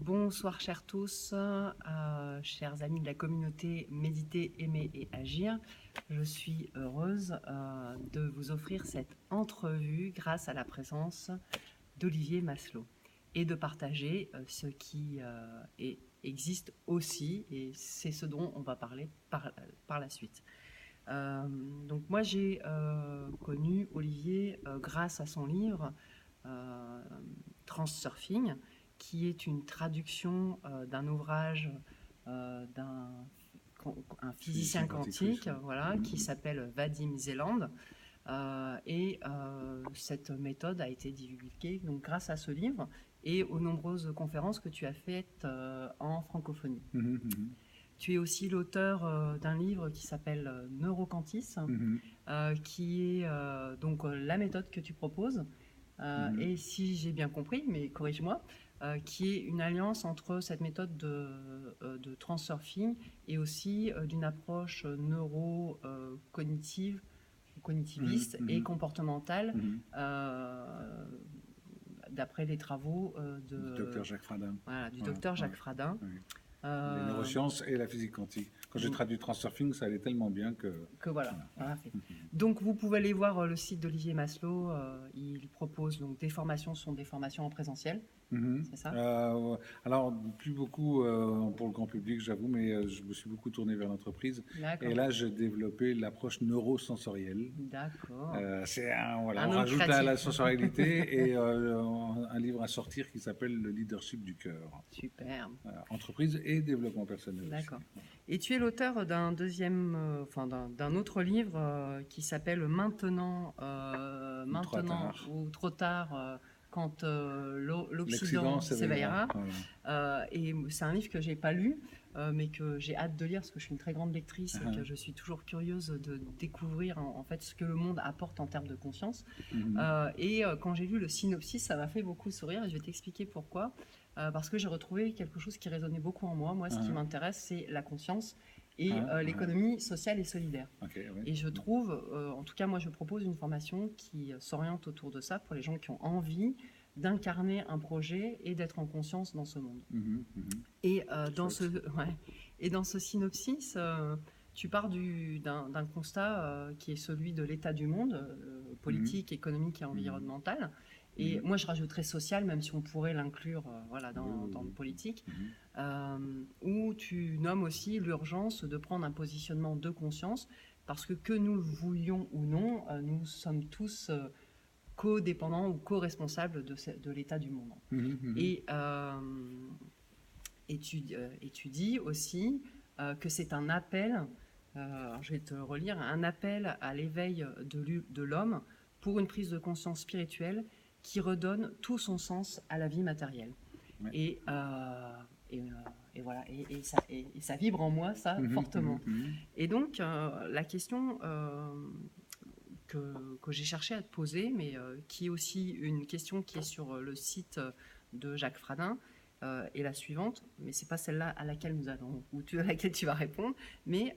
Bonsoir chers tous, chers amis de la communauté Méditer, Aimer et Agir. Je suis heureuse de vous offrir cette entrevue grâce à la présence d'Olivier Maslow et de partager ce qui existe aussi, et c'est ce dont on va parler par la suite. Donc moi j'ai connu Olivier grâce à son livre Transurfing, qui est une traduction d'un ouvrage d'un physicien quantique, voilà, qui s'appelle Vadim Zeland. Cette méthode a été divulguée donc, grâce à ce livre et aux nombreuses conférences que tu as faites en francophonie. Tu es aussi l'auteur d'un livre qui s'appelle Neurocantis, qui est donc la méthode que tu proposes. Et si j'ai bien compris, mais corrige-moi, qui est une alliance entre cette méthode de transurfing et aussi d'une approche neuro-cognitive, cognitiviste et comportementale, d'après les travaux du docteur Jacques Fradin. Voilà, du docteur Jacques Fradin. Oui. Les neurosciences et la physique quantique. Quand j'ai traduit Transurfing, ça allait tellement bien que voilà. Donc vous pouvez aller voir le site d'Olivier Maslow. Il propose donc des formations, ce sont des formations en présentiel. C'est ça? Alors, plus beaucoup pour le grand public, j'avoue, mais je me suis beaucoup tourné vers l'entreprise. Et là, j'ai développé l'approche neurosensorielle. D'accord. On rajoute la sensorialité et un livre à sortir qui s'appelle Le leadership du cœur. Superbe. Entreprise et développement personnel. D'accord. Et tu es l'auteur d'un d'un autre livre qui s'appelle Maintenant ou trop tard. Quand l'Occident s'éveillera. Voilà. Et c'est un livre que je n'ai pas lu, mais que j'ai hâte de lire parce que je suis une très grande lectrice et que je suis toujours curieuse de découvrir en fait ce que le monde apporte en termes de conscience. Quand j'ai lu le synopsis, ça m'a fait beaucoup sourire et je vais t'expliquer pourquoi. Parce que j'ai retrouvé quelque chose qui résonnait beaucoup en moi. Moi, ce qui m'intéresse, c'est la conscience et l'économie sociale et solidaire. Et je trouve, en tout cas moi je propose une formation qui s'oriente autour de ça pour les gens qui ont envie d'incarner un projet et d'être en conscience dans ce monde. Et dans ce synopsis, tu pars d'un constat qui est celui de l'état du monde, politique, économique et environnemental. Et moi, je rajouterais social, même si on pourrait l'inclure dans le politique, où tu nommes aussi l'urgence de prendre un positionnement de conscience, parce que nous le voulions ou non, nous sommes tous codépendants ou co-responsables de l'état du monde. Et tu dis aussi que c'est un appel, je vais te relire, un appel à l'éveil de l'homme pour une prise de conscience spirituelle qui redonne tout son sens à la vie matérielle. Et voilà, et ça vibre en moi, ça, fortement. Et donc, la question que j'ai cherché à te poser, mais qui est aussi une question qui est sur le site de Jacques Fradin, est la suivante, mais c'est pas celle-là à laquelle à laquelle tu vas répondre, mais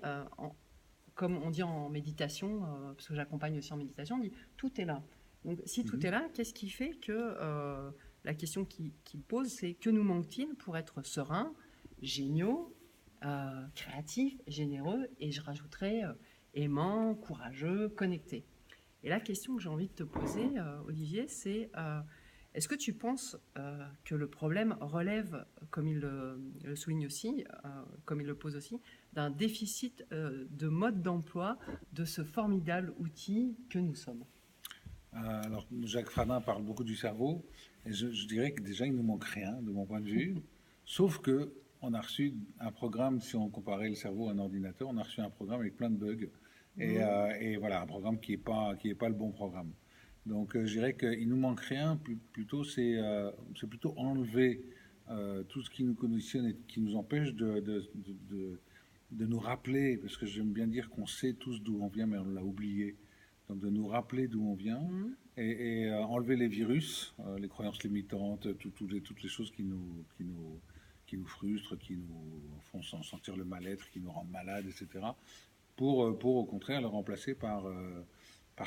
comme on dit en méditation, parce que j'accompagne aussi en méditation, on dit tout est là. Donc, si tout est là, qu'est-ce qui fait que la question qu'il pose, c'est que nous manque-t-il pour être serein, géniaux, créatifs, généreux, et je rajouterais aimant, courageux, connecté. Et la question que j'ai envie de te poser, Olivier, c'est est-ce que tu penses que le problème relève, comme il le souligne aussi, comme il le pose aussi, d'un déficit de mode d'emploi de ce formidable outil que nous sommes? Alors, Jacques Fradin parle beaucoup du cerveau, et je dirais que déjà, il ne nous manque rien, de mon point de vue, sauf que on a reçu un programme, si on comparait le cerveau à un ordinateur, on a reçu un programme avec plein de bugs, et voilà, un programme qui est pas le bon programme. Donc, je dirais qu'il nous manque rien, plutôt c'est plutôt enlever tout ce qui nous conditionne et qui nous empêche de nous rappeler, parce que j'aime bien dire qu'on sait tous d'où on vient, mais on l'a oublié. Donc de nous rappeler d'où on vient et enlever les virus, les croyances limitantes, toutes les choses qui nous frustrent, qui nous font sentir le mal-être, qui nous rendent malades, etc. Pour au contraire le remplacer par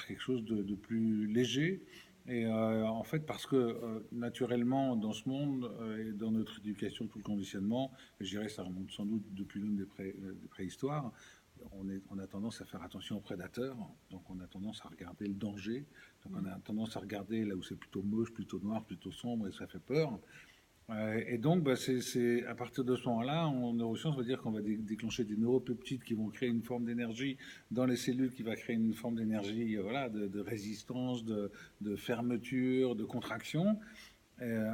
quelque chose de plus léger Et en fait, parce que naturellement, dans ce monde et dans notre éducation, tout le conditionnement, je dirais ça remonte sans doute depuis l'une des préhistoires, on a tendance à faire attention aux prédateurs, donc on a tendance à regarder le danger, donc on a tendance à regarder là où c'est plutôt moche, plutôt noir, plutôt sombre, et ça fait peur. Et donc, bah, c'est à partir de ce moment-là, en neurosciences, on va dire qu'on va déclencher des neuropeptides qui vont créer une forme d'énergie dans les cellules, qui va créer une forme d'énergie, voilà, de résistance, de fermeture, de contraction.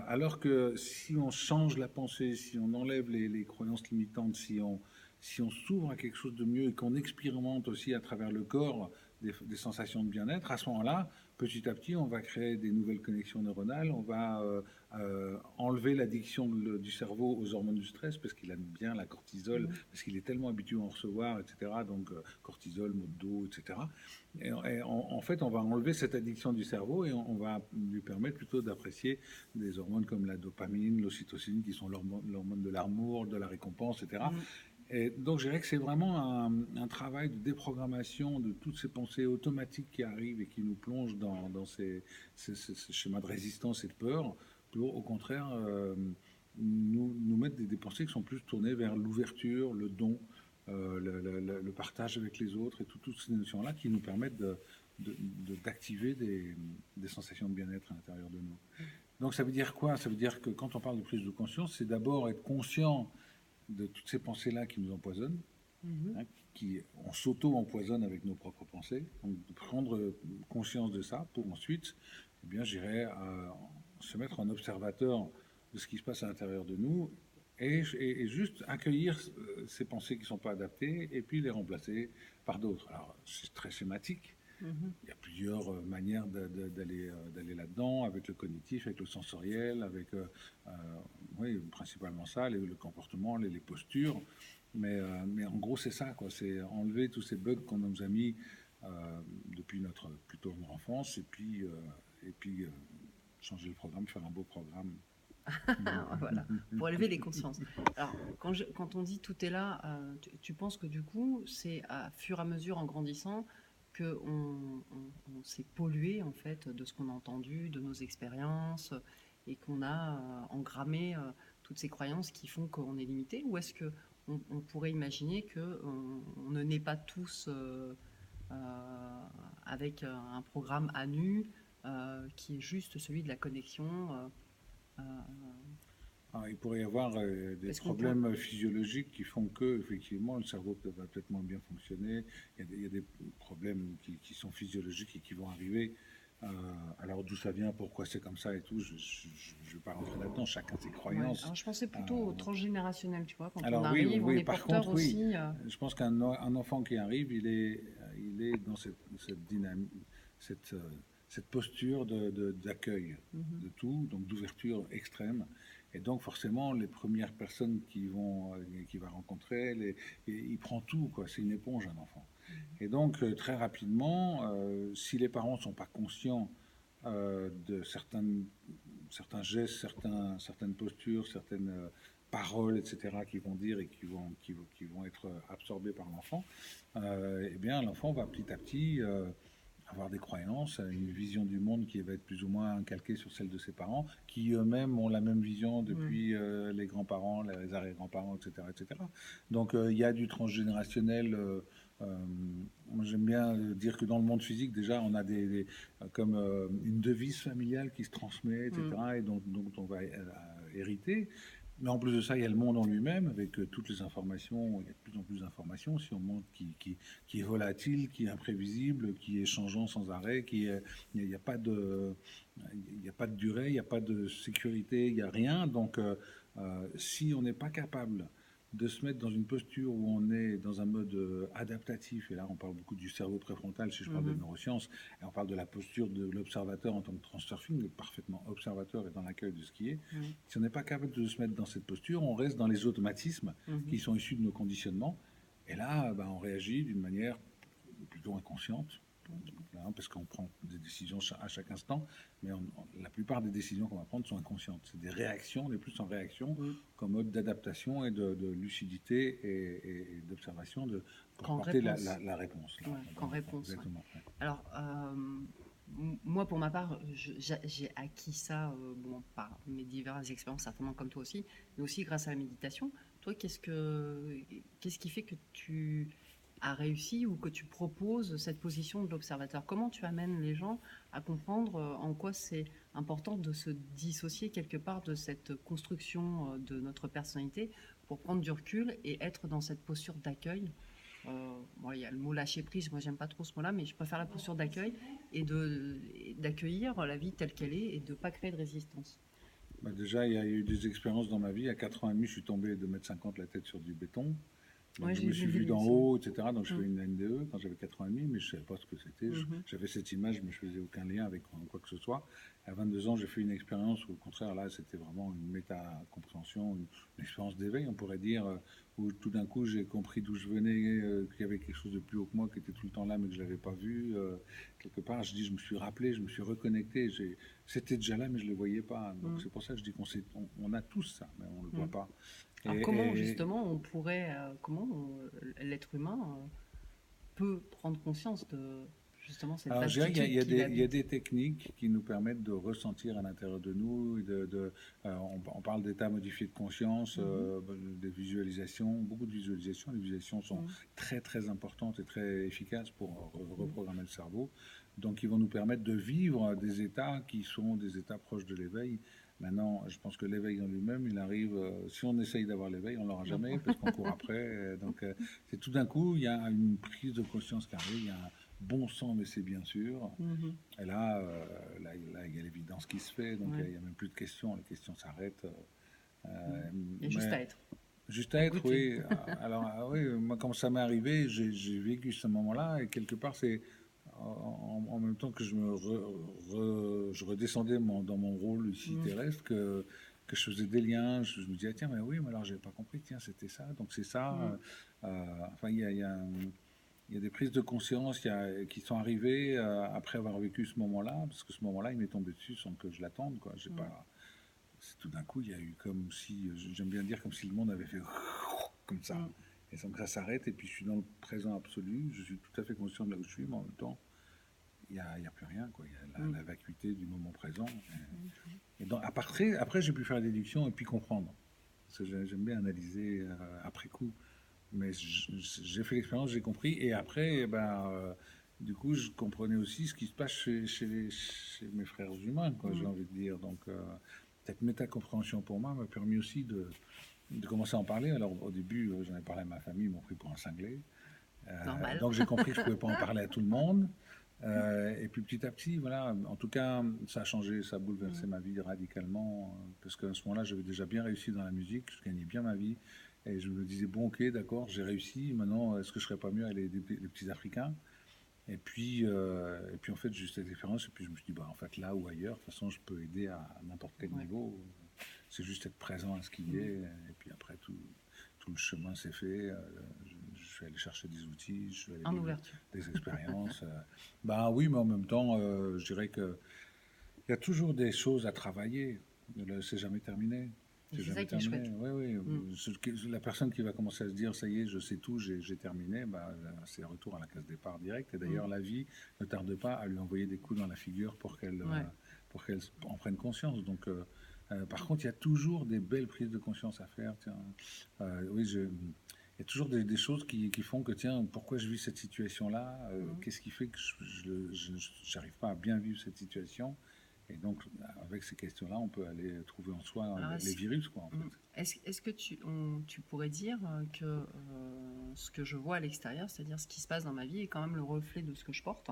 Alors que si on change la pensée, si on enlève les croyances limitantes, si on s'ouvre à quelque chose de mieux et qu'on expérimente aussi à travers le corps des sensations de bien-être, à ce moment-là, petit à petit, on va créer des nouvelles connexions neuronales, on va enlever l'addiction du cerveau aux hormones du stress parce qu'il aime bien la cortisol, parce qu'il est tellement habitué à en recevoir, etc. Donc cortisol, maux de dos, etc. Et en fait, on va enlever cette addiction du cerveau et on va lui permettre plutôt d'apprécier des hormones comme la dopamine, l'ocytocine, qui sont l'hormone de l'amour, de la récompense, etc. Et donc, je dirais que c'est vraiment un travail de déprogrammation de toutes ces pensées automatiques qui arrivent et qui nous plongent dans ces schémas de résistance et de peur, pour, au contraire, nous mettre des pensées qui sont plus tournées vers l'ouverture, le don, le partage avec les autres et toutes ces notions-là qui nous permettent d'activer des sensations de bien-être à l'intérieur de nous. Donc ça veut dire quoi? Ça veut dire que quand on parle de prise de conscience, c'est d'abord être conscient de toutes ces pensées-là qui nous empoisonnent, on s'auto-empoisonne avec nos propres pensées. Donc de prendre conscience de ça pour ensuite, eh bien, j'irais se mettre en observateur de ce qui se passe à l'intérieur de nous et juste accueillir ces pensées qui ne sont pas adaptées et puis les remplacer par d'autres. Alors c'est très schématique. Il y a plusieurs manières d'aller là-dedans, avec le cognitif, avec le sensoriel, avec oui, principalement ça, le comportement, les postures. Mais en gros, c'est ça, quoi. C'est enlever tous ces bugs qu'on nous a mis depuis notre plutôt notre enfance, et puis changer le programme, faire un beau programme. Voilà, pour élever les consciences. Alors, quand on dit tout est là, tu penses que du coup, c'est à fur et à mesure, en grandissant, qu'on s'est pollué en fait de ce qu'on a entendu, de nos expériences, et qu'on a engrammé toutes ces croyances qui font qu'on est limité? Ou est-ce que on pourrait imaginer qu'on ne naît pas tous avec un programme à nu qui est juste celui de la connexion il pourrait y avoir des problèmes physiologiques qui font que, effectivement, le cerveau va peut-être moins bien fonctionner. Il y a des problèmes qui sont physiologiques et qui vont arriver. Alors d'où ça vient, pourquoi c'est comme ça et tout, je ne vais pas rentrer là-dedans, chacun ses croyances. Alors je pensais plutôt au transgénérationnel, tu vois, quand alors, on arrive, on est par porteur contre, aussi. Je pense qu'un enfant qui arrive, il est dans cette dynamique, cette posture d'accueil de tout, donc d'ouverture extrême. Et donc forcément, les premières personnes qu'il va rencontrer, il prend tout, quoi. C'est une éponge, un enfant. Et donc très rapidement, si les parents ne sont pas conscients de certains gestes, certaines postures, certaines paroles, etc., qui vont dire et qui vont être absorbées par l'enfant, eh bien l'enfant va petit à petit avoir des croyances, une vision du monde qui va être plus ou moins calquée sur celle de ses parents, qui eux-mêmes ont la même vision depuis les grands-parents, les arrière-grands-parents, etc., etc. Donc il y a du transgénérationnel. Moi, j'aime bien dire que dans le monde physique, déjà, on a comme une devise familiale qui se transmet, etc., et dont on va hériter. Mais en plus de ça, il y a le monde en lui-même, avec toutes les informations. Il y a de plus en plus d'informations sur un monde qui est volatile, qui est imprévisible, qui est changeant sans arrêt, il n'y a pas de durée, il n'y a pas de sécurité, il n'y a rien. Donc, si on n'est pas capable de se mettre dans une posture où on est dans un mode adaptatif, et là on parle beaucoup du cerveau préfrontal si je parle des neurosciences, et on parle de la posture de l'observateur en tant que transurfing, parfaitement observateur et dans l'accueil de ce qui est. Si on n'est pas capable de se mettre dans cette posture, on reste dans les automatismes qui sont issus de nos conditionnements, et là on réagit d'une manière plutôt inconsciente, parce qu'on prend des décisions à chaque instant, mais la plupart des décisions qu'on va prendre sont inconscientes. C'est des réactions, on est plus en réaction comme mode d'adaptation et de lucidité et d'observation pour porter la réponse. Qu'en réponse. Exactement. Ouais. Alors, moi, pour ma part, j'ai acquis ça, bon, par mes diverses expériences, certainement comme toi aussi, mais aussi grâce à la méditation. Toi, qu'est-ce qui fait que tu as réussi ou que tu proposes cette position de l'observateur? Comment tu amènes les gens à comprendre en quoi c'est important de se dissocier quelque part de cette construction de notre personnalité pour prendre du recul et être dans cette posture d'accueil? Bon, il y a le mot lâcher prise, moi j'aime pas trop ce mot-là, mais je préfère la posture d'accueil d'accueillir la vie telle qu'elle est et de ne pas créer de résistance. Bah, déjà, il y a eu des expériences dans ma vie. À 4 ans et demi, je suis tombé de 1,50 m la tête sur du béton. Donc, Ouais, je j'ai me vu suis une vu vidéo d'en aussi. haut, etc. Donc, je fais une NDE quand j'avais 4 ans et demi, mais je ne savais pas ce que c'était. J'avais cette image, mais je ne faisais aucun lien avec quoi que ce soit. À 22 ans, j'ai fait une expérience où, au contraire, là, c'était vraiment une méta-compréhension, une expérience d'éveil, on pourrait dire, où tout d'un coup, j'ai compris d'où je venais, qu'il y avait quelque chose de plus haut que moi qui était tout le temps là, mais que je ne l'avais pas vu. Quelque part, je me suis rappelé, je me suis reconnecté. C'était déjà là, mais je ne le voyais pas. Donc, c'est pour ça que je dis on a tous ça, mais on ne le voit pas. Alors comment justement on pourrait, l'être humain peut prendre conscience de justement cette Alors, je dirais qu'il vastitude y a, qui il y a des l'habite? techniques qui nous permettent de ressentir à l'intérieur de nous. On parle d'état modifié de conscience, des visualisations, beaucoup de visualisations. Les visualisations sont très très importantes et très efficaces pour reprogrammer le cerveau. Donc, ils vont nous permettre de vivre des états qui sont des états proches de l'éveil. Maintenant, je pense que l'éveil en lui-même, il arrive, si on essaye d'avoir l'éveil, on ne l'aura jamais parce qu'on court après. Donc, c'est tout d'un coup, il y a une prise de conscience qui arrive, il y a un bon sang, mais c'est bien sûr. Et là, il y a l'évidence qui se fait, donc il n'y a même plus de questions, les questions s'arrêtent. Il y a juste à être. Juste à être, oui. Alors, oui, moi, quand ça m'est arrivé, j'ai vécu ce moment-là, et quelque part, c'est en même temps que je redescendais dans mon rôle ici terrestre, que je faisais des liens, je me disais, ah, tiens, mais oui, mais alors j'avais pas compris, tiens, c'était ça, donc c'est ça. Enfin, il y a des prises de conscience qui sont arrivées après avoir vécu ce moment-là, parce que ce moment-là, il m'est tombé dessus sans que je l'attende, quoi. J'ai pas, tout d'un coup, il y a eu comme si, j'aime bien dire, comme si le monde avait fait comme ça. Et sans que ça s'arrête, et puis je suis dans le présent absolu, je suis tout à fait conscient de là où je suis, mais en même temps, il n'y a plus rien, quoi. Il y a la vacuité du moment présent. Et donc, après, j'ai pu faire la déduction et puis comprendre. Parce que j'aime bien analyser après coup. Mais j'ai fait l'expérience, j'ai compris. Et après, du coup, je comprenais aussi ce qui se passe chez mes frères humains, quoi, j'ai envie de dire. Donc, cette métacompréhension pour moi m'a permis aussi de commencer à en parler. Alors, au début, j'en ai parlé à ma famille, ils m'ont pris pour un cinglé. Normal. Donc, j'ai compris que je ne pouvais pas en parler à tout le monde. Et puis petit à petit, voilà, en tout cas, ça a changé, ça a bouleversé ma vie radicalement, parce qu'à ce moment-là, j'avais déjà bien réussi dans la musique, je gagnais bien ma vie, et je me disais, bon, ok, d'accord, j'ai réussi, maintenant, est-ce que je serais pas mieux avec les petits Africains? Et puis en fait, j'ai eu cette expérience, et puis je me suis dit, bah, en fait, là ou ailleurs, de toute façon, je peux aider à n'importe quel niveau, c'est juste être présent à ce qu'il y est, et puis après, tout le chemin s'est fait. Je suis allé chercher des outils, je suis allé vivre des expériences. Ben oui, mais en même temps, je dirais qu'il y a toujours des choses à travailler. C'est jamais terminé. C'est ça qui est chouette. Oui, oui. La personne qui va commencer à se dire, ça y est, je sais tout, j'ai terminé, c'est retour à la case départ direct. Et d'ailleurs, la vie ne tarde pas à lui envoyer des coups dans la figure pour qu'elle en prenne conscience. Donc, par contre, il y a toujours des belles prises de conscience à faire. Tiens, oui, il y a toujours des choses qui font que, tiens, pourquoi je vis cette situation-là? Qu'est-ce qui fait que je n'arrive pas à bien vivre cette situation? Et donc, avec ces questions-là, on peut aller trouver en soi les virus, quoi, en fait. Est-ce que tu pourrais dire que ce que je vois à l'extérieur, c'est-à-dire ce qui se passe dans ma vie, est quand même le reflet de ce que je porte?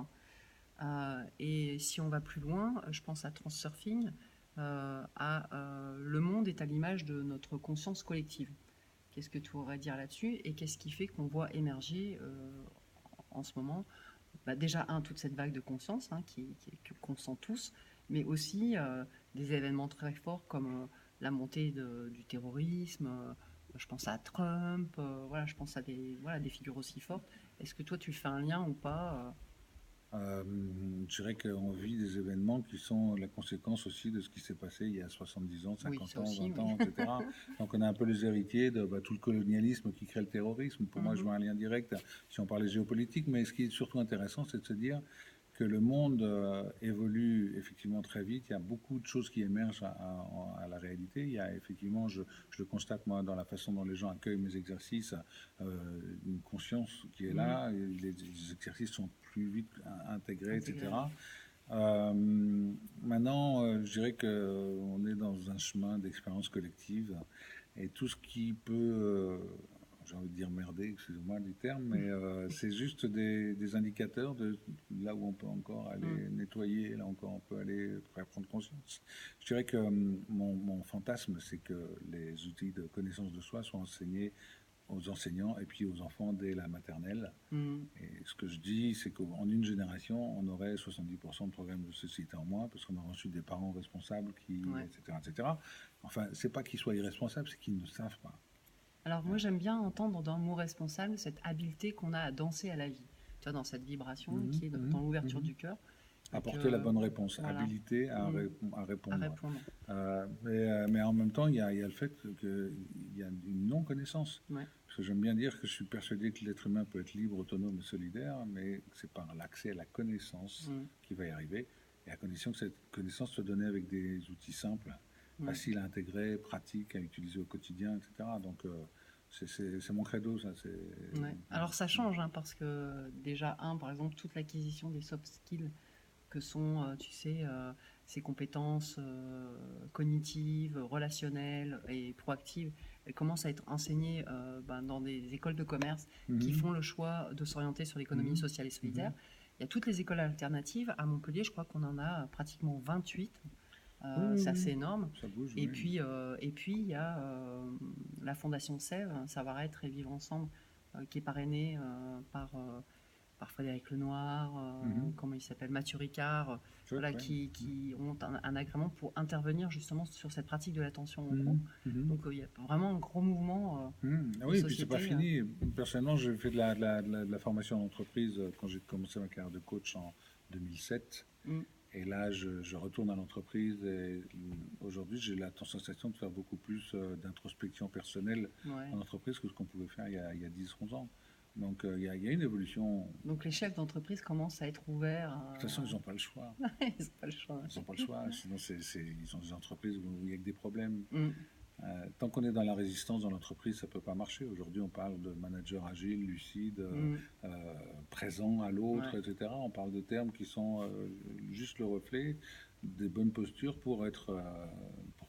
Et si on va plus loin, je pense à Transurfing, le monde est à l'image de notre conscience collective. Qu'est-ce que tu aurais à dire là-dessus? Et qu'est-ce qui fait qu'on voit émerger en ce moment déjà, toute cette vague de conscience qu'on sent tous, mais aussi des événements très forts comme la montée du terrorisme, je pense à Trump, voilà, je pense à des figures aussi fortes. Est-ce que toi, tu fais un lien ou pas Je dirais qu'on vit des événements qui sont la conséquence aussi de ce qui s'est passé il y a 70 ans, 50 ans, aussi, 20 ans, etc. Donc on a un peu les héritiers de tout le colonialisme qui crée le terrorisme. Pour moi, je vois un lien direct si on parlait géopolitique. Mais ce qui est surtout intéressant, c'est de se dire que le monde évolue effectivement très vite. Il y a beaucoup de choses qui émergent à la réalité. Il y a effectivement, je le constate moi dans la façon dont les gens accueillent mes exercices, une conscience qui est là. Et les exercices sont plus vite intégrés, etc. Maintenant, je dirais qu'on est dans un chemin d'expérience collective et tout ce qui peut j'ai envie de dire merder, excusez-moi du terme, mais c'est juste des indicateurs de là où on peut encore aller nettoyer, là encore on peut aller faire prendre conscience. Je dirais que mon fantasme, c'est que les outils de connaissance de soi soient enseignés aux enseignants et puis aux enfants dès la maternelle. Et ce que je dis, c'est qu'en une génération, on aurait 70% de problèmes de société en moins, parce qu'on aurait ensuite des parents responsables, etc., etc. Enfin, c'est pas qu'ils soient irresponsables, c'est qu'ils ne savent pas. Alors moi j'aime bien entendre dans le mot responsable cette habileté qu'on a à danser à la vie, tu vois, dans cette vibration qui est dans l'ouverture du cœur. Apporter la bonne réponse, voilà. Habilité à répondre. Mais en même temps, il y a le fait qu'il y a une non-connaissance. Parce que j'aime bien dire que je suis persuadé que l'être humain peut être libre, autonome et solidaire, mais c'est par l'accès à la connaissance qui va y arriver, et à condition que cette connaissance soit donnée avec des outils simples, faciles à intégrer, pratiques à utiliser au quotidien, etc. Donc c'est mon credo, ça. Alors ça change, parce que déjà, par exemple, toute l'acquisition des soft skills que sont, tu sais, ces compétences cognitives, relationnelles et proactives, elles commencent à être enseignées dans des écoles de commerce qui font le choix de s'orienter sur l'économie sociale et solidaire. Il y a toutes les écoles alternatives. À Montpellier, je crois qu'on en a pratiquement 28. C'est assez énorme. Ça bouge, et puis il y a la Fondation Sève, Savoir-être et vivre ensemble, qui est parrainée par Frédéric Lenoir, comment il s'appelle, Mathieu Ricard, qui ont un agrément pour intervenir justement sur cette pratique de l'attention en cours. Donc il y a vraiment un gros mouvement. Oui, et puis c'est pas fini. Personnellement, j'ai fait de la formation en entreprise quand j'ai commencé ma carrière de coach en 2007. Et là, je retourne à l'entreprise et aujourd'hui, j'ai la sensation de faire beaucoup plus d'introspection personnelle en entreprise que ce qu'on pouvait faire il y a 10-11 ans. Donc, il y a une évolution. Donc, les chefs d'entreprise commencent à être ouverts. De toute façon, ils n'ont pas le choix. Ils n'ont pas le choix. Ils n'ont pas le choix. Sinon, ils sont des entreprises où il n'y a que des problèmes. Tant qu'on est dans la résistance dans l'entreprise, ça ne peut pas marcher. Aujourd'hui, on parle de manager agile, lucide, présent à l'autre, etc. On parle de termes qui sont juste le reflet des bonnes postures pour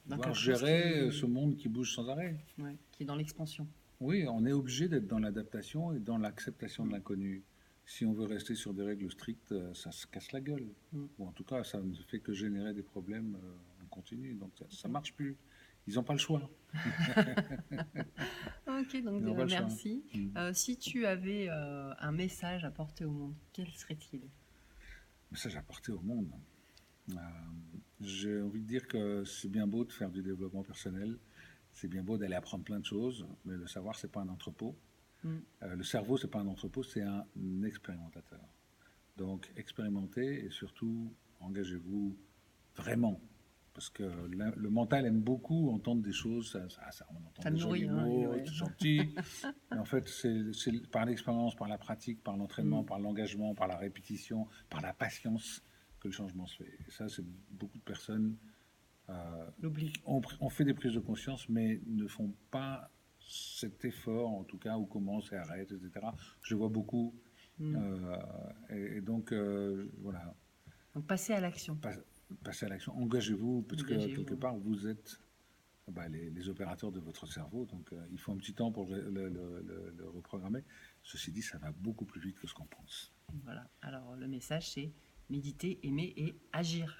pouvoir gérer ce monde qui bouge sans arrêt. Qui est dans l'expansion. Oui, on est obligé d'être dans l'adaptation et dans l'acceptation de l'inconnu. Si on veut rester sur des règles strictes, ça se casse la gueule. Ou en tout cas, ça ne fait que générer des problèmes en continu. Donc ça ne marche plus. Ils n'ont pas le choix. Ok, donc merci. Si tu avais un message à porter au monde, quel serait-il? Un message à porter au monde. J'ai envie de dire que c'est bien beau de faire du développement personnel. C'est bien beau d'aller apprendre plein de choses, mais le savoir, c'est pas un entrepôt. Le cerveau, c'est pas un entrepôt, c'est un expérimentateur. Donc, expérimentez et surtout, engagez-vous vraiment. Parce que le mental aime beaucoup entendre des choses, on entend des jolis mots, c'est gentil. Mais en fait, c'est par l'expérience, par la pratique, par l'entraînement, par l'engagement, par la répétition, par la patience que le changement se fait. Et ça, c'est beaucoup de personnes... on fait des prises de conscience, mais ne font pas cet effort, en tout cas, où commencent et arrêtent, etc. Je le vois beaucoup. Et donc, voilà. Donc, passez à l'action. Passez à l'action. Engagez-vous, parce que quelque part, vous êtes les opérateurs de votre cerveau. Donc, il faut un petit temps pour le reprogrammer. Ceci dit, ça va beaucoup plus vite que ce qu'on pense. Voilà. Alors, le message, c'est méditer, aimer et agir.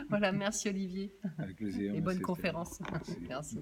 Voilà, merci Olivier. Avec plaisir. Et bonne conférence. Merci.